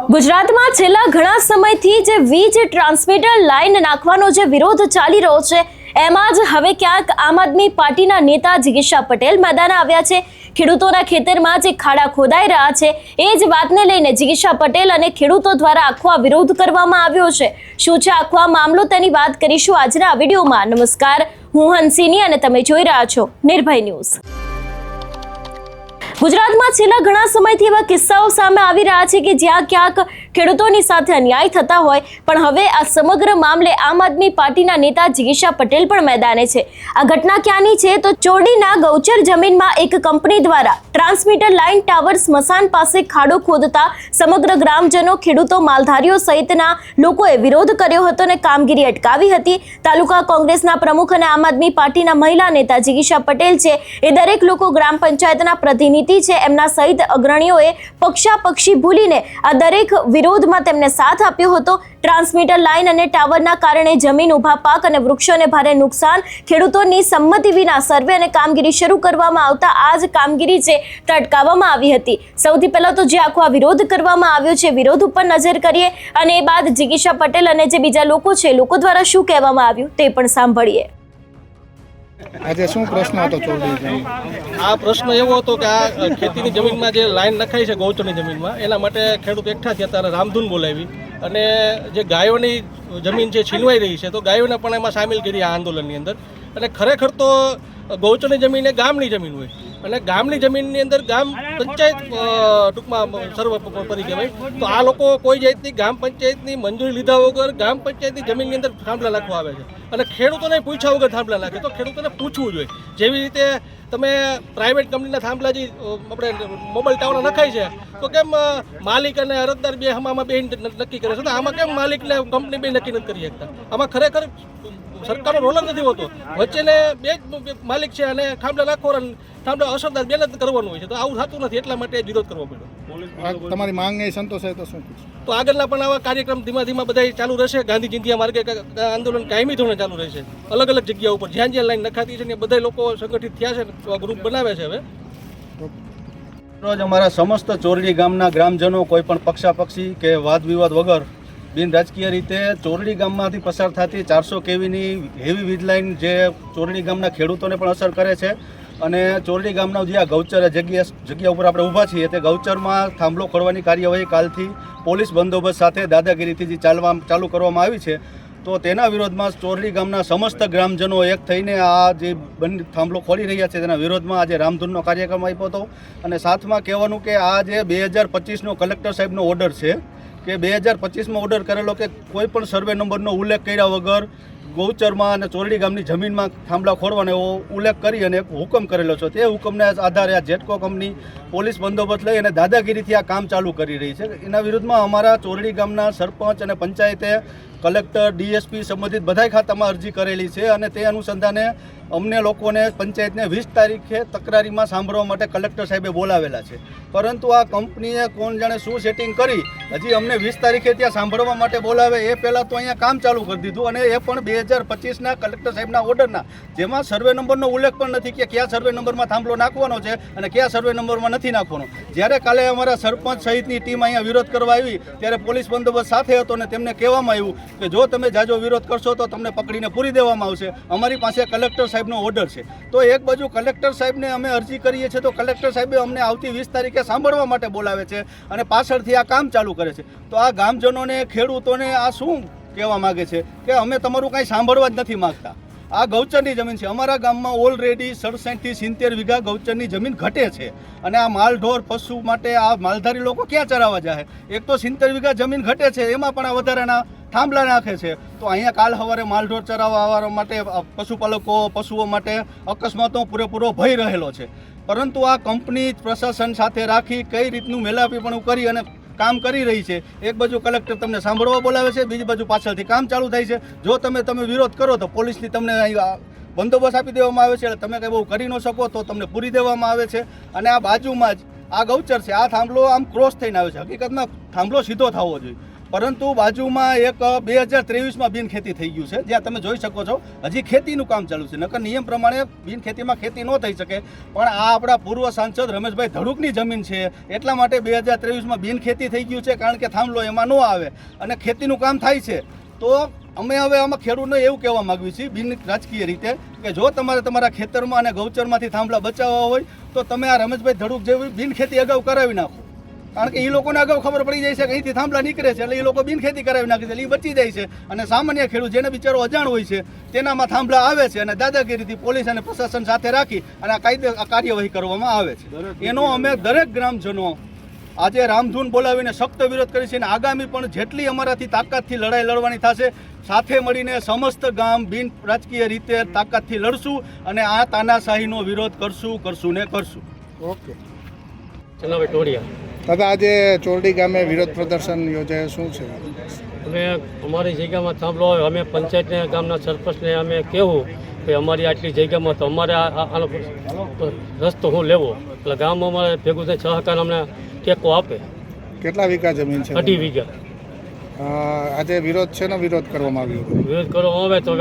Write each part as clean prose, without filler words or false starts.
ગુજરાતમાં છેલ્લા ઘણા સમયથી જે વીજ ટ્રાન્સમિટર લાઇન નાખવાનો જે વિરોધ ચાલી રહ્યો છે, એમાં જ હવે ક્યાંક આમ આદમી પાર્ટીના નેતા જિગીશા પટેલ મેદાને આવ્યા છે। ખેડૂતોના ખેતરમાં જે ખાડા ખોદાઈ રહ્યા છે, એ જ વાતને લઈને જિગીશા પટેલ અને ખેડૂતો દ્વારા આખો આ વિરોધ કરવામાં આવ્યો છે। શું છે આખો આ મામલો, તેની વાત કરીશું આજના આ વિડીયોમાં। નમસ્કાર, હું હંસિની અને તમે જોઈ રહ્યા છો નિર્ભય ન્યૂઝ। ગુજરાતમાં છેલ્લા ઘણા સમયથી એવા કિસ્સાઓ સામે આવી રહ્યા છે કે જ્યાં ક્યાંક ખેડૂતોની સાથે અન્યાય થતા હોય, પણ હવે આ સમગ્ર મામલે આમ આદમી પાર્ટીના નેતા જિગીશા પટેલ પણ મેદાને છે। આ ઘટના ક્યાંની છે તો ચોરડીના ગૌચર જમીનમાં એક કંપની દ્વારા ટ્રાન્સમીટર લાઇન ટાવર સ્મશાન પાસે ખાડો ખોદતા સમગ્ર ગ્રામજનો, ખેડૂતો, માલધારીઓ સહિતના લોકોએ વિરોધ કર્યો હતો અને કામગીરી અટકાવી હતી। તાલુકા કોંગ્રેસના પ્રમુખ અને આમ આદમી પાર્ટીના મહિલા નેતા જિગીશા પટેલ છે, એ દરેક લોકો ગ્રામ પંચાયતના પ્રતિનિધિ છે, એમના સહિત અગ્રણીઓએ પક્ષાપક્ષી ભૂલીને આ દરેક વિરોધમાં તેમને સાથ આપ્યો હતો। ટ્રાન્સમીટર લાઇન અને ટાવરના કારણે જમીન, ઊભા પાક અને વૃક્ષોને ભારે નુકસાન, ખેડૂતોની સંમતિ વિના સર્વે અને કામગીરી શરૂ કરવામાં આવતા આ જ કામગીરી છે તે અટકાવવામાં આવી હતી। સૌથી પહેલા તો જે આખો આ વિરોધ કરવામાં આવ્યો છે, વિરોધ ઉપર નજર કરીએ અને એ બાદ જિગીશા પટેલ અને જે બીજા લોકો છે, લોકો દ્વારા શું કહેવામાં આવ્યું તે પણ સાંભળીએ। આજે શું પ્રશ્ન હતો ચોરડી? આ પ્રશ્ન એવો હતો કે આ ખેતીની જમીનમાં જે લાઈન નખાઈ છે ગૌચરની જમીનમાં, એના માટે ખેડૂત એકઠા થયા ત્યારે રામધૂન બોલાવી અને જે ગાયોની જમીન છે છીનવાઈ રહી છે, તો ગાયોને પણ એમાં સામેલ કરી આ આંદોલનની અંદર। અને ખરેખર તો ગૌચરની જમીન એ ગામની જમીન હોય અને ગામની જમીનની અંદર ગામ પંચાયત ટૂંકમાં સર્વોપરી કહેવાય, તો આ લોકો કોઈ જાતની ગામ પંચાયતની મંજૂરી લીધા વગર ગામ પંચાયતની જમીનની અંદર થાંભલા નાખવા આવે છે અને ખેડૂતોને પૂછ્યા વગર થાંભલા નાખે। તો ખેડૂતોને પૂછવું જોઈએ, જેવી રીતે તમે પ્રાઇવેટ કંપનીના થાંભલા જે આપણે મોબાઈલ ટાવર નખાય છે, તો કેમ માલિક અને અરજદાર બે હમામાં બે નક્કી કરે છે, તો આમાં કેમ માલિકને કંપની બે નક્કી નથી કરી શકતા? આમાં ખરેખર સરકારનો રોલ જ નથી હોતો, વચ્ચેને બે જ માલિક છે અને થાંભલા નાખો અને થાંભલા અસરદાર બેન જ કરવાનું હોય છે, તો આવું થતું નથી, એટલા માટે વિરોધ કરવો પડ્યો। તમારી માંગ નહીં સંતોષાય તો શું? તો આગળના પણ આવા કાર્યક્રમ ધીમા ધીમા બધા ચાલુ રહેશે। ગાંધી ચિંધ્યા માર્ગે આંદોલન કાયમી ધોરણે ચાલુ રહેશે, અલગ અલગ જગ્યા ઉપર જ્યાં જ્યાં લાઈન નખાતી છે ને બધા લોકો સંગઠિત થયા છે, ગ્રુપ બનાવે છે। હવે રોજ અમારા સમસ્ત ચોરડી ગામના ગ્રામજનો કોઈ પણ પક્ષાપક્ષી કે વાદ વિવાદ વગર બિન રાજકીય રીતે ચોરડી ગામમાંથી પસાર થતી 400 કેવીની હેવી વીજ લાઇન જે ચોરડી ગામના ખેડૂતોને પણ અસર કરે છે અને ચોરડી ગામના જે આ ગૌચર જગ્યા ઉપર આપણે ઊભા છીએ, તે ગૌચરમાં થાંભલો ખોદવાની કાર્યવાહી કાલથી પોલીસ બંદોબસ્ત સાથે દાદાગીરીથી જે ચાલુ કરવામાં આવી છે, તો તેના વિરોધમાં ચોરડી ગામના સમસ્ત ગ્રામજનો એક થઈને આ જે થાંભલો ખોલી રહ્યા છે તેના વિરોધમાં આજે રામધૂનનો કાર્યક્રમ આપ્યો હતો। અને સાથમાં કહેવાનું કે આ જે 2025નો કલેક્ટર સાહેબનો ઓર્ડર છે કે 2025માં ઓર્ડર કરેલો કે કોઈ પણ સર્વે નંબરનો ઉલ્લેખ કર્યા વગર ગૌચરમાં અને ચોરડી ગામની જમીનમાં થાંભલા ખોદવાનો એવો ઉલ્લેખ કરી અને એક હુકમ કરેલો છે, તે હુકમને આધારે આ જેટકો કંપની પોલીસ બંદોબસ્ત લઈ અને દાદાગીરીથી આ કામ ચાલુ કરી રહી છે। એના વિરુદ્ધમાં અમારા ચોરડી ગામના સરપંચ અને પંચાયતે કલેક્ટર, ડીએસપી સંબંધિત બધા ખાતામાં અરજી કરેલી છે અને તે અનુસંધાને અમને લોકોને પંચાયતને 20 તારીખે તકરારીમાં સાંભળવા માટે કલેક્ટર સાહેબે બોલાવેલા છે, પરંતુ આ કંપનીએ કોણ જાણે શું સેટિંગ કરી હજી અમને 20 તારીખે ત્યાં સાંભળવા માટે બોલાવે એ પહેલાં તો અહીંયા કામ ચાલુ કરી દીધું, અને એ પણ 2025ના કલેક્ટર સાહેબના ઓર્ડરના, જેમાં સર્વે નંબરનો ઉલ્લેખ પણ નથી કે કયા સર્વે નંબરમાં થાંભલો નાખવાનો છે અને કયા સર્વે નંબરમાં નથી નાખવાનો। જ્યારે કાલે અમારા સરપંચ સહિતની ટીમ અહીંયા વિરોધ કરવા આવી ત્યારે પોલીસ બંદોબસ્ત સાથે હતો અને તેમને કહેવામાં આવ્યું કે જો તમે જાજો વિરોધ કરશો તો તમને પકડીને પૂરી દેવામાં આવશે, અમારી પાસે કલેક્ટર સાહેબનો ઓર્ડર છે। તો એક બાજુ કલેક્ટર સાહેબને અમે અરજી કરીએ છીએ તો કલેક્ટર સાહેબે અમને આવતી 20 તારીખે સાંભળવા માટે બોલાવે છે અને પાછળથી આ કામ ચાલુ કરે છે। તો આ ગામજનોને, ખેડૂતોને આ શું કહેવા માગે છે કે અમે તમારું કાંઈ સાંભળવા જ નથી માગતા। આ ગૌચરની જમીન છે, અમારા ગામમાં ઓલરેડી 67 થી 70 વીઘા ગૌચરની જમીન ઘટે છે અને આ માલઢોર પશુ માટે આ માલધારી લોકો ક્યાં ચરાવવા જાય? એક તો 70 વીઘા જમીન ઘટે છે, એમાં પણ આ વધારાના થાંભલા નાખે છે, તો અહીંયા કાલ સવારે માલઢોર ચરાવવા માટે પશુપાલકો, પશુઓ માટે અકસ્માતનો પૂરેપૂરો ભય રહેલો છે। પરંતુ આ કંપની પ્રશાસન સાથે રાખી કઈ રીતનું મેલાપીપણું કરી અને કામ કરી રહી છે। એક બાજુ કલેક્ટર તમને સાંભળવા બોલાવે છે, બીજી બાજુ પાછળથી કામ ચાલુ થાય છે। જો તમે વિરોધ કરો તો પોલીસની તમને બંદોબસ્ત આપી દેવામાં આવે છે, એટલે તમે કંઈ બહુ કરી ન શકો તો તમને પૂરી દેવામાં આવે છે। અને આ બાજુમાં જ આ ગૌચર છે, આ થાંભલો આમ ક્રોસ થઈને આવે છે, હકીકતમાં થાંભલો સીધો થવો જોઈએ પરંતુ બાજુમાં એક 2023માં બિનખેતી થઈ ગયું છે, જ્યાં તમે જોઈ શકો છો હજી ખેતીનું કામ ચાલુ છે. નકર નિયમ પ્રમાણે બિનખેતીમાં ખેતી ન થઈ શકે, પણ આ આપણા પૂર્વ સાંસદ રમેશભાઈ ધડુકની જમીન છે, એટલા માટે 2023માં બિનખેતી થઈ ગયું છે, કારણ કે થાંભલો એમાં ન આવે અને ખેતીનું કામ થાય છે. તો અમે હવે આમાં ખેડૂતને એવું કહેવા માગીએ છીએ બિન રાજકીય રીતે કે જો તમારે તમારા ખેતરમાં અને ગૌચરમાંથી થાંભલા બચાવવા હોય તો તમે આ રમેશભાઈ ધડુક જેવી બિનખેતી અગાઉ કરાવી નાખો, કારણ કે એ લોકોને અગાઉ ખબર પડી જાય છે કે અહીંથી થાંભલા નીકળે છે, એટલે એ લોકો બિનખેતી કરાવી નાખે છે, એટલે એ બચી જાય છે. અને સામાન્ય ખેડૂત જેને બિચારો અજાણ હોય છે તેનામાં થાંભલા આવે છે અને દાદાગીરીથી પોલીસ અને પ્રશાસન સાથે રાખી અને આ કાર્યવાહી કરવામાં આવે છે. એનો અમે દરેક ગ્રામજનો આજે રામધૂન બોલાવીને સખ્ત વિરોધ કરી છે અને આગામી પણ જેટલી અમારાથી તાકાતથી લડાઈ લડવાની થશે સાથે મળીને સમસ્ત ગામ બિન રાજકીય રીતે તાકાતથી લડશું અને આ તાનાશાહીનો વિરોધ કરશું ને કરશું. ઓકે દાદા, આજે ચોરડી ગામે વિરોધ પ્રદર્શન યોજાયું, શું છે? અમે અમારી જગ્યામાં થાંભલો આવે, અમે પંચાયતને ગામના સરપંચને અમે કહેવું કે અમારી આટલી જગ્યામાં તો અમારે આનો રસ્તો હું લેવો, એટલે ગામ અમારે ભેગું થઈ સહકાર અમને ટેકો આપે. કેટલા વીઘા જમીન છે? 2.5 વીઘા. આજે વિરોધ છે ને વિરોધ કરવામાં આવ્યો? વિરોધ કરવામાં આવે તો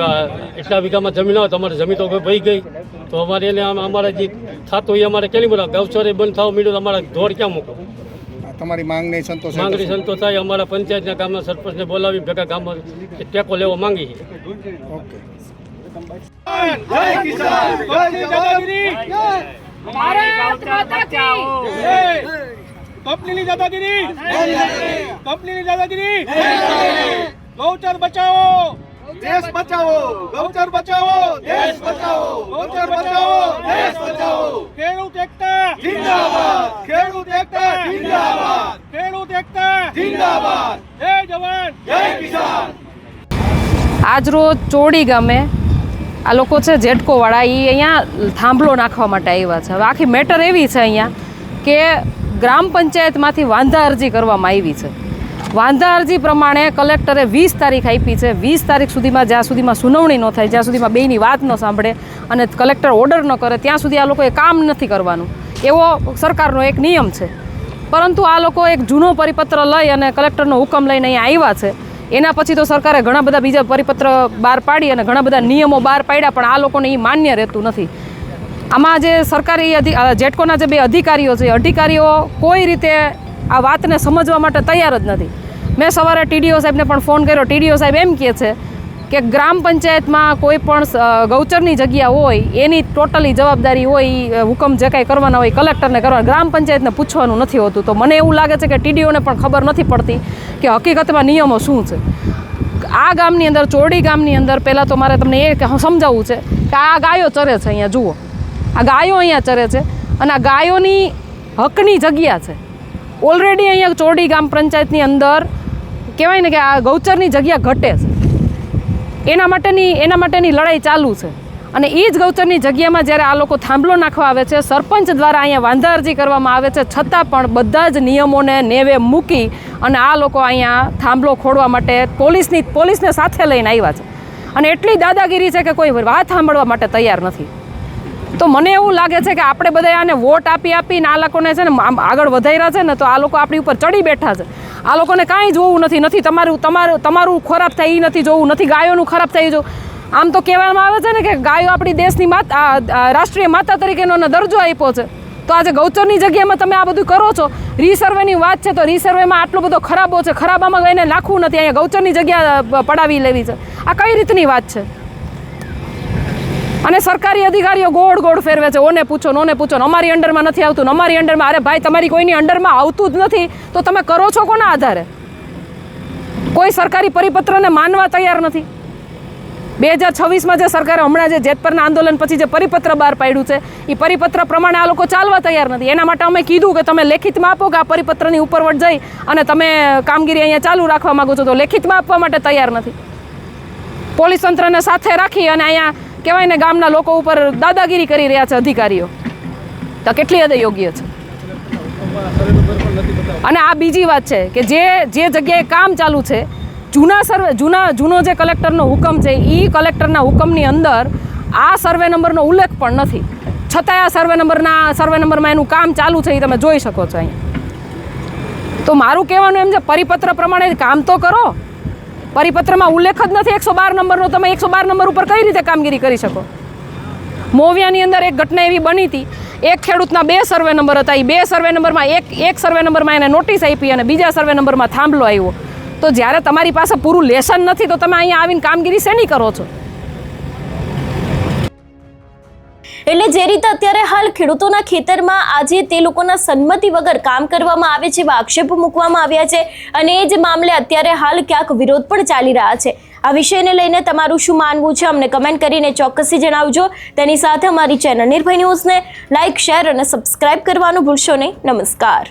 એટલા વીઘામાં જમીન આવે તો અમારી જમીન તો વહી ગઈ, તો અમારે એને અમારે જે થતું એ અમારે કેલી બધા ગૌચરે બંધ થવા મળ્યું, અમારે ઢોર ક્યાં મૂકો? તમારી માંગણી સંતોષ? માંગણી સંતોષ થાય, અમારા પંચાયતના ગામના સરપંચને બોલાવી ભેગા ગામમાં ટેકો લેવો માંગી છે. ઓકે. જય કિસાન, જય દાદાગીરી, ભારત માતા કી કંપનીની દાદાગીરી, કંપનીની દાદાગીરી, ગૌચર બચાવો, દેશ બચાવો, ગૌચર બચાવો, દેશ બચાવો, ગૌચર બચાવો, દેશ બચાવો. ખેડૂત એકતા જિંદાબાદ, ખેડૂત એકતા જિંદાબાદ, ખેડૂત એકતા જિંદાબાદ. જય જવાન, જય કિસાન. આજરોજ ચોરડી ગામે આ લોકો છે જેટકોવાળા, એ અહીંયા થાંભલો નાખવા માટે આવ્યા છે. હવે આખી મેટર એવી છે અહીંયા કે ગ્રામ પંચાયતમાંથી વાંધા અરજી કરવામાં આવી છે. વાંધા અરજી પ્રમાણે કલેક્ટરે 20 તારીખ આપી છે. 20 તારીખ સુધીમાં જ્યાં સુધીમાં સુનાવણી ન થાય, જ્યાં સુધીમાં બેયની વાત ન સાંભળે અને કલેક્ટર ઓર્ડર ન કરે ત્યાં સુધી આ લોકોએ કામ નથી કરવાનું, એવો સરકારનો એક નિયમ છે. પરંતુ આ લોકો એક જૂનો પરિપત્ર લઈ અને કલેક્ટરનો હુકમ લઈને અહીંયા આવ્યા છે. એના પછી તો સરકારે ઘણા બધા બીજા પરિપત્ર બહાર પાડી અને ઘણા બધા નિયમો બહાર પાડ્યા, પણ આ લોકોને એ માન્ય રહેતું નથી. આમાં જે સરકારી જેટકોના જે 2 અધિકારીઓ છે, અધિકારીઓ કોઈ રીતે આ વાતને સમજવા માટે તૈયાર જ નથી. મેં સવારે ટીડીઓ સાહેબને પણ ફોન કર્યો. ટીડીઓ સાહેબ એમ કહે છે કે ગ્રામ પંચાયતમાં કોઈ પણ ગૌચરની જગ્યા હોય એની ટોટલી જવાબદારી હોય, હુકમ જે કાંઈ કરવાના હોય કલેક્ટરને કરવાના, ગ્રામ પંચાયતને પૂછવાનું નથી હોતું. તો મને એવું લાગે છે કે ટીડીઓને પણ ખબર નથી પડતી કે હકીકતમાં નિયમો શું છે. આ ગામની અંદર, ચોરડી ગામની અંદર, પહેલાં તો મારે તમને એ સમજાવવું છે કે આ ગાયો ચરે છે. અહીંયા જુઓ, આ ગાયો અહીંયા ચરે છે અને આ ગાયોની હકની જગ્યા છે. ઓલરેડી અહીંયા ચોરડી ગામ પંચાયતની અંદર કહેવાય ને કે આ ગૌચરની જગ્યા ઘટે છે, એના માટેની લડાઈ ચાલુ છે. અને એ જ ગૌચરની જગ્યામાં જ્યારે આ લોકો થાંભલો નાખવા આવે છે, સરપંચ દ્વારા અહીંયા વાંધા અરજી કરવામાં આવે છે, છતાં પણ બધા જ નિયમોને નેવે મૂકી અને આ લોકો અહીંયા થાંભલો ખોડવા માટે પોલીસને સાથે લઈને આવ્યા છે. અને એટલી દાદાગીરી છે કે કોઈ વાત સાંભળવા માટે તૈયાર નથી. તો મને એવું લાગે છે કે આપણે બધા આને વોટ આપીને આ લોકોને છે ને આગળ વધાર્યા છે ને, તો આ લોકો આપણી ઉપર ચડી બેઠા છે. આ લોકોને કાંઈ જોવું નથી તમારું ખરાબ થાય એ નથી જોવું, નથી ગાયોનું ખરાબ થાય જો. આમ તો કહેવામાં આવે છે ને કે ગાયો આપણી દેશની રાષ્ટ્રીય માતા તરીકેનો દરજ્જો આપ્યો છે. તો આજે ગૌચરની જગ્યામાં તમે આ બધું કરો છો. રીસર્વેની વાત છે તો રીસર્વેમાં આટલો બધો ખરાબો છે, ખરાબામાં એને નાખવું નથી, અહીંયા ગૌચરની જગ્યા પડાવી લેવી છે. આ કઈ રીતની વાત છે? અને સરકારી અધિકારીઓ ગોળ ફેરવે છે, ઓને પૂછો અમારી અંડરમાં નથી આવતું, અમારી અંડરમાં. અરે ભાઈ, તમારી કોઈની અંડરમાં આવતું જ નથી તો તમે કરો છો કોના આધારે? કોઈ સરકારી પરિપત્રને માનવા તૈયાર નથી. 2026માં જે સરકારે હમણાં જે જેતપરના આંદોલન પછી જે પરિપત્ર બહાર પાડ્યું છે, એ પરિપત્ર પ્રમાણે આ લોકો ચાલવા તૈયાર નથી. એના માટે અમે કીધું કે તમે લેખિતમાં આપો કે આ પરિપત્રની ઉપરવટ જઈ અને તમે કામગીરી અહીંયા ચાલુ રાખવા માંગો છો, તો લેખિતમાં આપવા માટે તૈયાર નથી. પોલીસ તંત્રને સાથે રાખી અને અહીંયા કહેવાય ને ગામના લોકો ઉપર દાદાગીરી કરી રહ્યા છે અધિકારીઓ. તો કેટલી હદે યોગ્ય છે? અને આ બીજી વાત છે કે જે જગ્યાએ કામ ચાલુ છે, જૂનો જે કલેક્ટરનો હુકમ છે, એ કલેક્ટરના હુકમની અંદર આ સર્વે નંબરનો ઉલ્લેખ પણ નથી, છતાંય આ સર્વે નંબરમાં એનું કામ ચાલુ છે, એ તમે જોઈ શકો છો અહીંયા. તો મારું કહેવાનું એમ છે, પરિપત્ર પ્રમાણે કામ તો કરો. પરિપત્રમાં ઉલ્લેખ જ નથી 112 નંબરનો. તમે 112 નંબર ઉપર કઈ રીતે કામગીરી કરી શકો? મોવિયાની અંદર એક ઘટના એવી બની હતી, એક ખેડૂતના 2 સર્વે નંબર હતા. એ 2 સર્વે નંબરમાં એક સર્વે નંબરમાં એને નોટિસ આપી અને બીજા સર્વે નંબરમાં થાંભલો આવ્યો. તો જ્યારે તમારી પાસે પૂરું લેસન નથી તો તમે અહીંયા આવીને કામગીરી શેની કરો છો? એટલે જે રીતે અત્યારે હાલ ખેડૂતોના ખેતરમાં આજે તે લોકોના સંમતિ વગર કામ કરવામાં આવે છે, એવા આક્ષેપો મૂકવામાં આવ્યા છે અને એ જ મામલે અત્યારે હાલ ક્યાંક વિરોધ પણ ચાલી રહ્યા છે. આ વિષયને લઈને તમારું શું માનવું છે અમને કમેન્ટ કરીને ચોક્કસથી જણાવજો. તેની સાથે અમારી ચેનલ નિર્ભય ન્યૂઝને લાઇક, શેર અને સબસ્ક્રાઇબ કરવાનું ભૂલશો નહીં. નમસ્કાર.